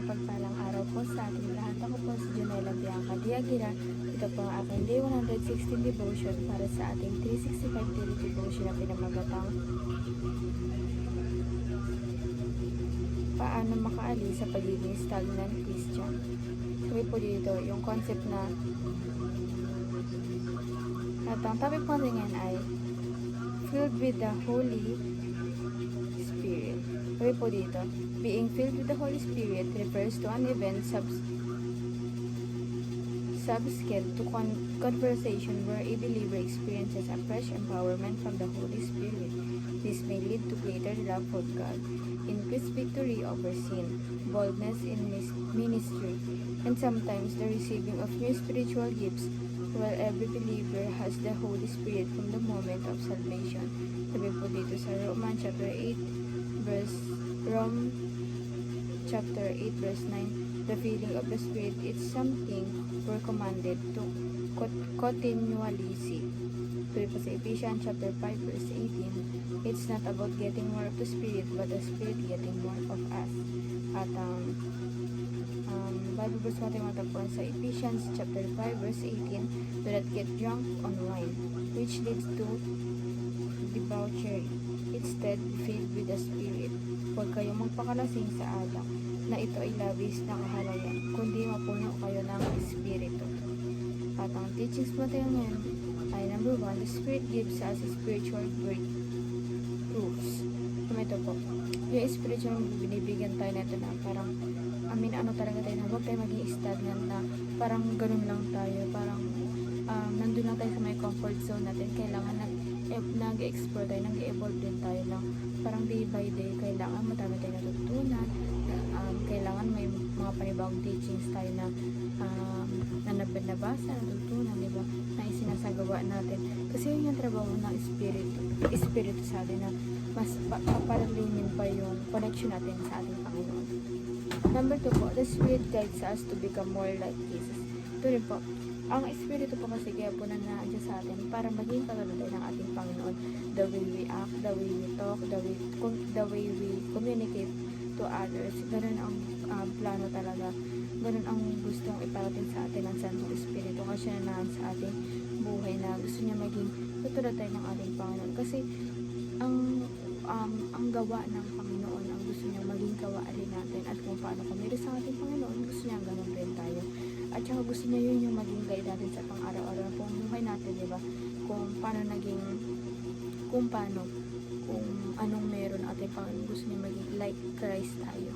mapagpalang araw po sa ating lahat. Ako po si Junela Bianca Diagira. Ito po ang ating Day 116 Devotion para sa ating 365 Daily Devotion na pinamagatang Paano makaalis sa pagiging stagnant Christian. Sabi po dito, yung concept na at ang topic po ngayon ay filled with the Holy Spirit. Sabi po dito, being filled with the Holy Spirit refers to an event subsequent to conversation where a believer experiences a fresh empowerment from the Holy Spirit. This may lead to greater love for God, increased victory over sin, boldness in ministry, and sometimes the receiving of new spiritual gifts. While every believer has the Holy Spirit from the moment of salvation. Sabi po dito sa Romans chapter 8 verse 9, the feeling of the Spirit is something we're commanded to continually seek. Sabi po sa Ephesians chapter 5 verse 18, it's not about getting more of the Spirit, but the Spirit getting more of us. At Bible verse natin matagpuan sa Ephesians chapter 5 verse 18, do not get drunk on wine, which leads to debauchery. Instead, filled with the Spirit. Huwag kayong magpakalasing sa alak, na ito ay labis na kahalayan, kundi mapuno kayo ng Espiritu. At ang teachings mo tayo ngayon ay number 1, the Spirit gives us spiritual breakthroughs. Ito po, yung spiritual binibigyan tayo nito na parang talaga tayo na huwag tayo maging stagnant na parang ganun lang tayo, parang nandun lang tayo sa may comfort zone natin. Kailangan nag-explore tayo, nag-evolve din tayo lang, parang day by day kailangan matami tayo natutunan, kailangan may mga panibagong teachings tayo na nabasa, natutunan, diba, na isinasagawa natin, kasi yun yung trabaho ng Espiritu sa atin na mas papalalimin pa yung connection natin sa ating Panginoon. Number 2 po, the Spirit guides us to become more like Jesus. Ito rin po, ang Espiritu po kasi kaya po nandiyan sa atin para maging katulad ng ating Panginoon. The way we act, the way we talk, the way we communicate to others. Ganun ang plano talaga. Ganun ang gustong iparating sa atin ng Santong Espiritu. Kasi na sa ating buhay na gusto niya maging katulad tayo ng ating Panginoon. Kasi ang gawa ng Panginoon, ang gusto niya maging gawain natin, at kung paano kumiri sa ating Panginoon, gusto niya ganun rin tayo. At saka gusto niya yun yung maging guide natin sa pang-araw-araw kung buhay natin, diba? Kung anong meron ating Panginoon, gusto niya maging like Christ tayo.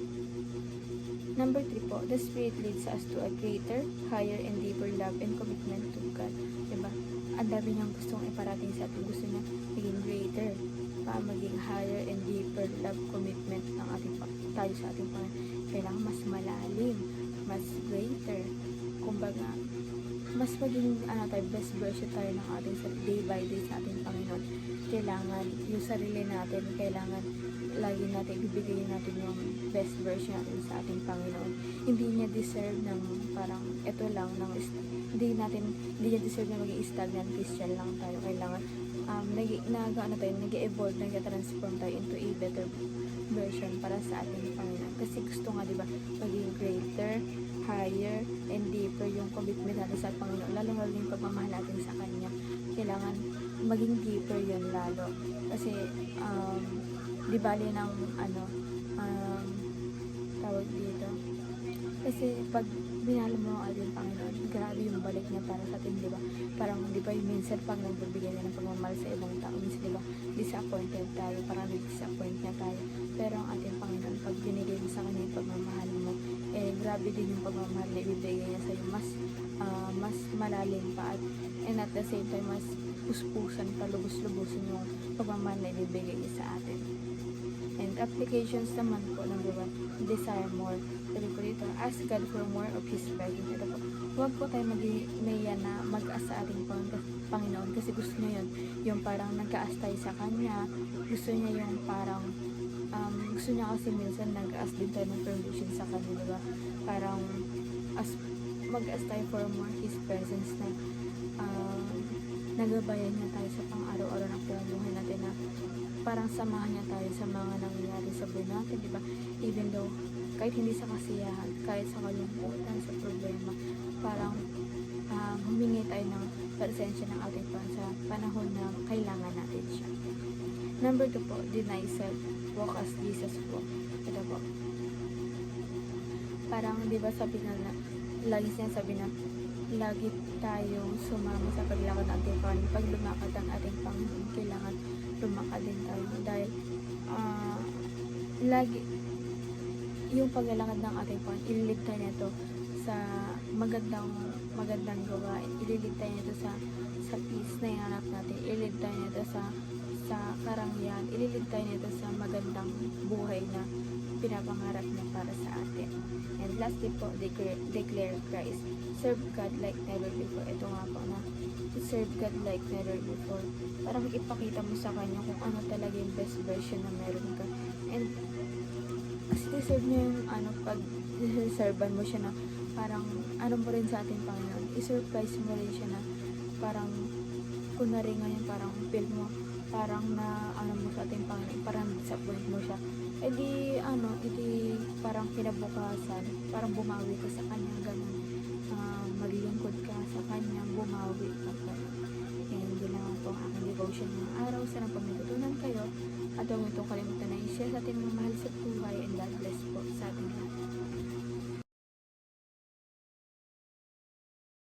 Number 3 po, the Spirit leads us to a greater, higher, and deeper love and commitment to God. Diba? Ang dami niyang gustong iparating sa atin. Gusto niya maging greater, maging higher and deeper love commitment ng tayo sa ating Panginoon. Kailangan mas malalim, mas greater, kumbaga mas maging best version tayo ng ating day by day sa ating Panginoon. Kailangan yung sarili natin, kailangan lagi natin ibigay natin yung best version natin sa ating Panginoon. Hindi niya deserve ng parang ito lang hindi niya deserve na maging stagnant Christian lang tayo. Kailangan nag-evolve, nag-transform tayo into a better version para sa ating Panginoon. Kasi gusto nga, diba, maging greater, higher, and deeper yung commitment natin sa Panginoon. Lalo yung pagmamahal natin sa Kanya. Kailangan maging deeper yun lalo. Kasi, di bali ng, tawag dito. Kasi, pag binalo mo ang ating Panginoon, grabe yung balik niya para sa atin, diba? Parang, di ba, yung minsan pag nagbibigay niya ng pagmamahal sa ibang tao, minsan, diba, disappointed tayo, parang disappoint niya tayo. Pero ang ating Panginoon, pag binigay mo sa Kanya yung pagmamahal mo, grabe din yung pagmamahal na ibibigay niya sa'yo, mas malalim pa, and at the same time, mas puspusan pa, lubos-lubusan yung pagmamahal na ibibigay niya sa atin. And applications naman po, number 1, desire more. Sabi ko dito, ask God for more of His presence. Ito po, huwag po tayo mag-iyan na mag-ask sa ating Panginoon, kasi gusto niya yun, yung parang nag-ask tayo sa Kanya, gusto niya yung parang, gusto niya kasi minsan nag-ask din tayo ng permission sa Kanya, diba? Parang, mag-ask tayo for more His presence na, nagabayan niya tayo sa pang-araw-araw na pamumuhay natin, na parang samahan niya tayo sa mga nangyayari sa buhay natin, diba? Even though kahit hindi sa kasiyahan, kahit sa kalungkutan, sa problema, parang humingi tayo ng presensya ng ating Panginoon sa panahon na kailangan natin siya. Number 2 po, deny self, walk as Jesus walk. Ito po, parang di ba sabi na, lagi sinasabi na lagi tayong sumama sa paglakad ng ating Panginoon. Pag lumakad ang ating Panginoon, kailangan lumakad din tayo dahil lagi yung paglalakad ng ating Panginoon, ililid tayo nito sa magandang gawain, ililid tayo nito sa peace na ihanap natin, ililid tayo nito sa karangyaan, ililid tayo nito sa magandang buhay na pinapangarap niya para sa atin. And lastly po, declare Christ. Serve God like never before. Ito nga po na, serve God like never before. Parang ipakita mo sa Kanya kung ano talaga yung best version na meron ka. And kasi deserve niya yung pag servan mo siya na parang mo rin sa ating Panginoon. I-surprise mo rin siya na parang kunwari ngayon parang feel mo parang na mo sa ating Panginoon, parang disappoint mo siya. Edi parang kinabukasan, parang bumawi ka sa Kanya, ganun. Maglingkod ka sa Kanya, bumawi ka. Hindi naman po ang devotion ng araw. Sana pag natutunan kayo at huwag itong kalimutan na i-share sa ating mga mahal sa buhay, and God bless po sa ating lahat.